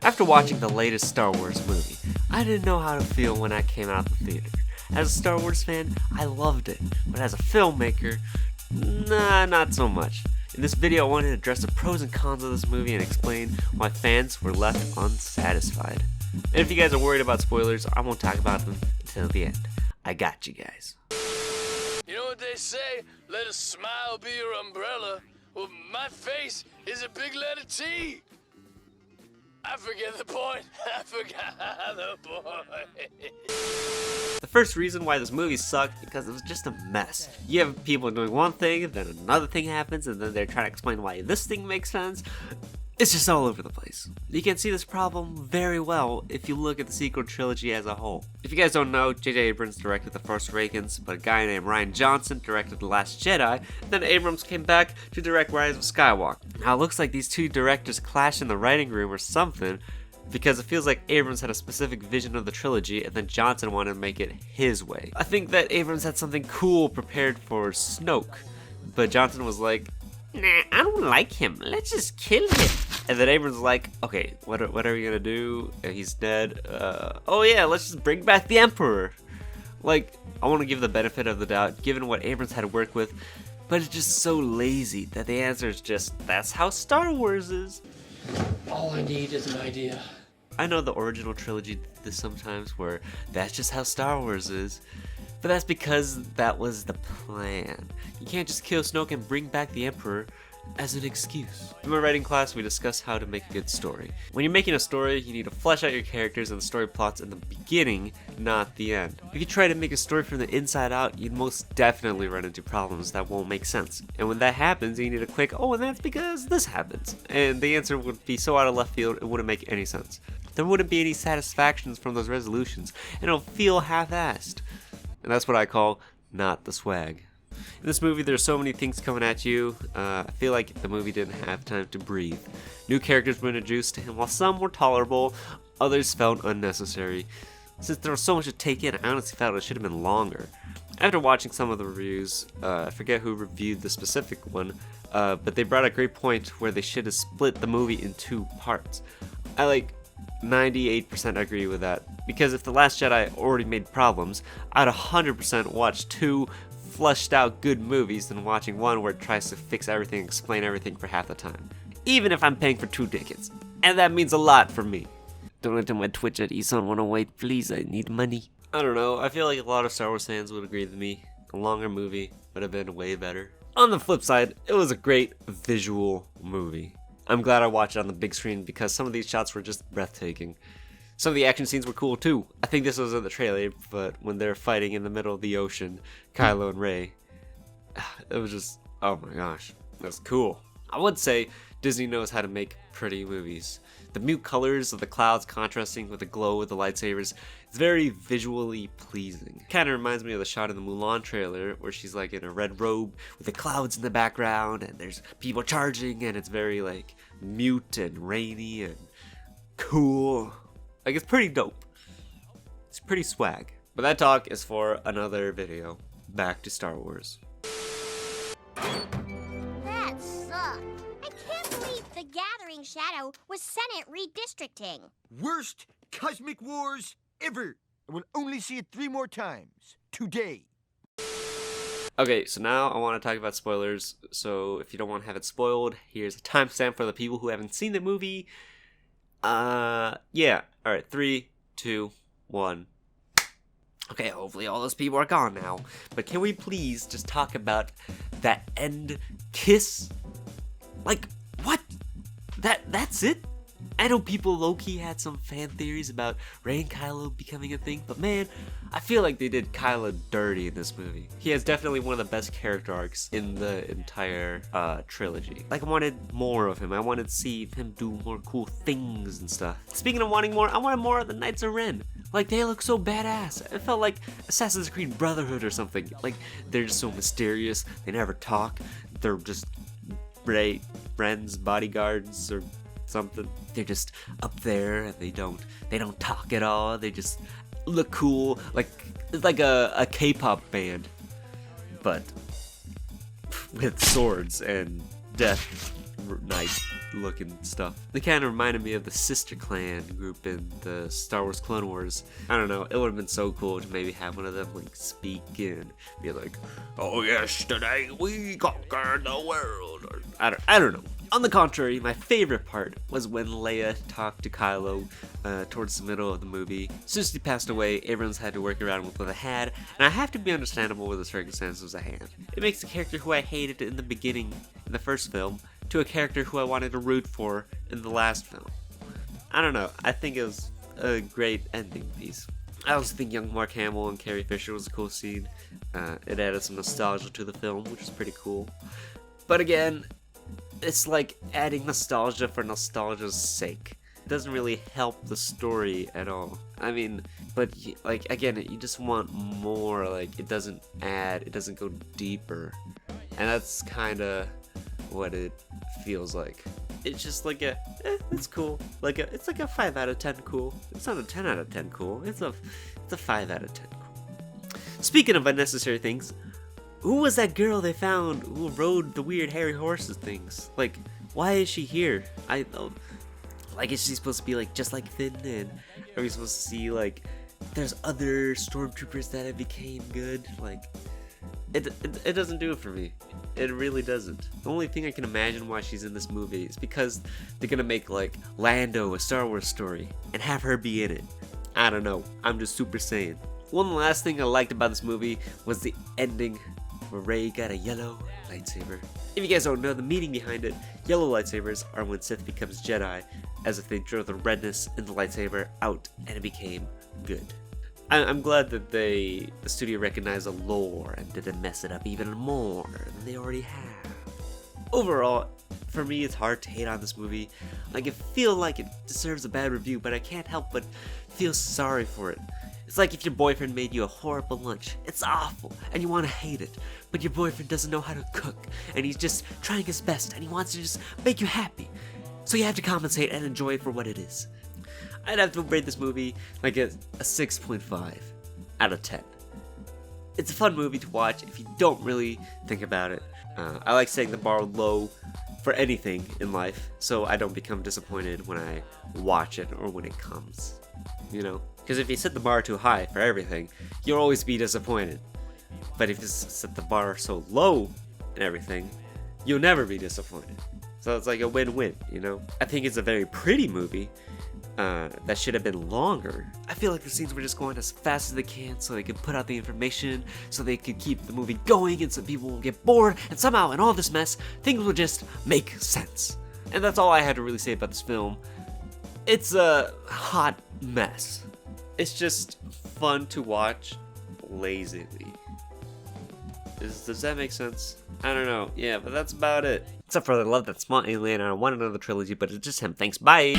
After watching the latest Star Wars movie, I didn't know how to feel when I came out of the theater. As a Star Wars fan, I loved it, but as a filmmaker, nah, not so much. In this video, I wanted to address the pros and cons of this movie and explain why fans were left unsatisfied. And if you guys are worried about spoilers, I won't talk about them until the end. I got you guys. You know what they say? Let a smile be your umbrella. Well, my face is a big letter T. I forget the point. I forgot the point. The first reason why this movie sucked because it was just a mess. You have people doing one thing, then another thing happens, and then they're trying to explain why this thing makes sense. It's just all over the place. You can see this problem very well if you look at the sequel trilogy as a whole. If you guys don't know, J.J. Abrams directed The Force Awakens, but a guy named Rian Johnson directed The Last Jedi, then Abrams came back to direct Rise of Skywalker. Now it looks like these two directors clashed in the writing room or something, because it feels like Abrams had a specific vision of the trilogy and then Johnson wanted to make it his way. I think that Abrams had something cool prepared for Snoke, but Johnson was like, nah, I don't like him. Let's just kill him. And then Abrams was like, okay, what are we gonna do? He's dead. Oh yeah, let's just bring back the Emperor. Like, I want to give the benefit of the doubt, given what Abrams had to work with, but it's just so lazy that the answer is just, that's how Star Wars is. All I need is an idea. I know the original trilogy did this sometimes, where that's just how Star Wars is. But that's because that was the plan. You can't just kill Snoke and bring back the Emperor as an excuse. In my writing class, we discussed how to make a good story. When you're making a story, you need to flesh out your characters and the story plots in the beginning, not the end. If you try to make a story from the inside out, you'd most definitely run into problems that won't make sense. And when that happens, you need a quick, oh, and that's because this happens. And the answer would be so out of left field, it wouldn't make any sense. There wouldn't be any satisfactions from those resolutions, and it'll feel half-assed. And that's what I call not the swag. In this movie, there's so many things coming at you. I feel like the movie didn't have time to breathe. New characters were introduced to him, while some were tolerable, others felt unnecessary. Since there was so much to take in, I honestly felt it should have been longer. After watching some of the reviews, I forget who reviewed the specific one, but they brought a great point where they should have split the movie in two parts. I 98% agree with that, because if The Last Jedi already made problems, I'd 100% watch two fleshed out good movies than watching one where it tries to fix everything and explain everything for half the time. Even if I'm paying for 2 tickets. And that means a lot for me. Donate to my Twitch at Eson108, please, I need money. I don't know, I feel like a lot of Star Wars fans would agree with me. A longer movie would have been way better. On the flip side, it was a great visual movie. I'm glad I watched it on the big screen because some of these shots were just breathtaking. Some of the action scenes were cool too. I think this was in the trailer, but when they're fighting in the middle of the ocean, Kylo and Rey, it was just, oh my gosh, that's cool. I would say Disney knows how to make pretty movies. The mute colors of the clouds contrasting with the glow of the lightsabers is very visually pleasing. Kind of reminds me of the shot in the Mulan trailer where she's like in a red robe with the clouds in the background and there's people charging and it's very like mute and rainy and cool. Like, it's pretty dope. It's pretty swag. But that talk is for another video. Back to Star Wars. That sucked. I can't believe the Gathering Shadow was Senate redistricting. Worst cosmic wars ever. I will only see it 3 more times. Today. Okay, so now I want to talk about spoilers. So if you don't want to have it spoiled, here's a timestamp for the people who haven't seen the movie. Yeah. Alright, 3, 2, 1. Okay, hopefully all those people are gone now. But can we please just talk about that end kiss? Like, what? That's it? I know people low-key had some fan theories about Rey and Kylo becoming a thing, but man, I feel like they did Kylo dirty in this movie. He has definitely one of the best character arcs in the entire trilogy. Like, I wanted more of him. I wanted to see him do more cool things and stuff. Speaking of wanting more, I wanted more of the Knights of Ren. Like, they look so badass. It felt like Assassin's Creed Brotherhood or something. Like, they're just so mysterious. They never talk. They're just Ren's bodyguards or something. They're just up there and they don't talk at all. They just look cool. Like, it's like a K-pop band, but with swords and death knight. looking stuff. They kind of reminded me of the Sister Clan group in the Star Wars Clone Wars. I don't know, it would have been so cool to maybe have one of them like speak and be like, "Oh yes, today we conquered the world," or I don't know. On the contrary, my favorite part was when Leia talked to Kylo towards the middle of the movie. Since he passed away, everyone's had to work around with what they had, and I have to be understandable with the circumstances at hand. It makes the character who I hated in the beginning, in the first film, to a character who I wanted to root for in the last film. I don't know, I think it was a great ending piece. I also think young Mark Hamill and Carrie Fisher was a cool scene. It added some nostalgia to the film, which is pretty cool. But again, it's like adding nostalgia for nostalgia's sake. It doesn't really help the story at all. I mean, but like again, you just want more. Like it doesn't go deeper, and that's kind of what it feels like. It's just like it's cool. It's like a 5 out of 10 cool. It's not a 10 out of 10 cool. It's a 5 out of 10 cool. Speaking of unnecessary things, who was that girl they found who rode the weird hairy horses things? Like, why is she here? Like, is she supposed to be like just like Finn? And are we supposed to see like there's other stormtroopers that have became good? Like, it doesn't do it for me. It really doesn't. The only thing I can imagine why she's in this movie is because they're gonna make like Lando a Star Wars story and have her be in it. I don't know. I'm just super saying. One last thing I liked about this movie was the ending, where Rey got a yellow lightsaber. If you guys don't know the meaning behind it, yellow lightsabers are when Sith becomes Jedi, as if they drove the redness in the lightsaber out and it became good. I'm glad that the studio recognized the lore and didn't mess it up even more than they already have. Overall, for me, it's hard to hate on this movie. Like, I feel like it deserves a bad review, but I can't help but feel sorry for it. It's like if your boyfriend made you a horrible lunch. It's awful, and you want to hate it, but your boyfriend doesn't know how to cook, and he's just trying his best, and he wants to just make you happy. So you have to compensate and enjoy it for what it is. I'd have to rate this movie like a 6.5 out of 10. It's a fun movie to watch if you don't really think about it. I like setting the bar low for anything in life, so I don't become disappointed when I watch it or when it comes. You know? Because if you set the bar too high for everything, you'll always be disappointed. But if you set the bar so low and everything, you'll never be disappointed. So it's like a win-win, you know? I think it's a very pretty movie that should have been longer. I feel like the scenes were just going as fast as they can so they could put out the information, so they could keep the movie going and so people won't get bored, and somehow in all this mess, things will just make sense. And that's all I had to really say about this film. It's a hot mess. It's just fun to watch lazily. Does that make sense? I don't know. Yeah, but that's about it. Except for I love that small alien and I want another trilogy, but it's just him. Thanks, bye!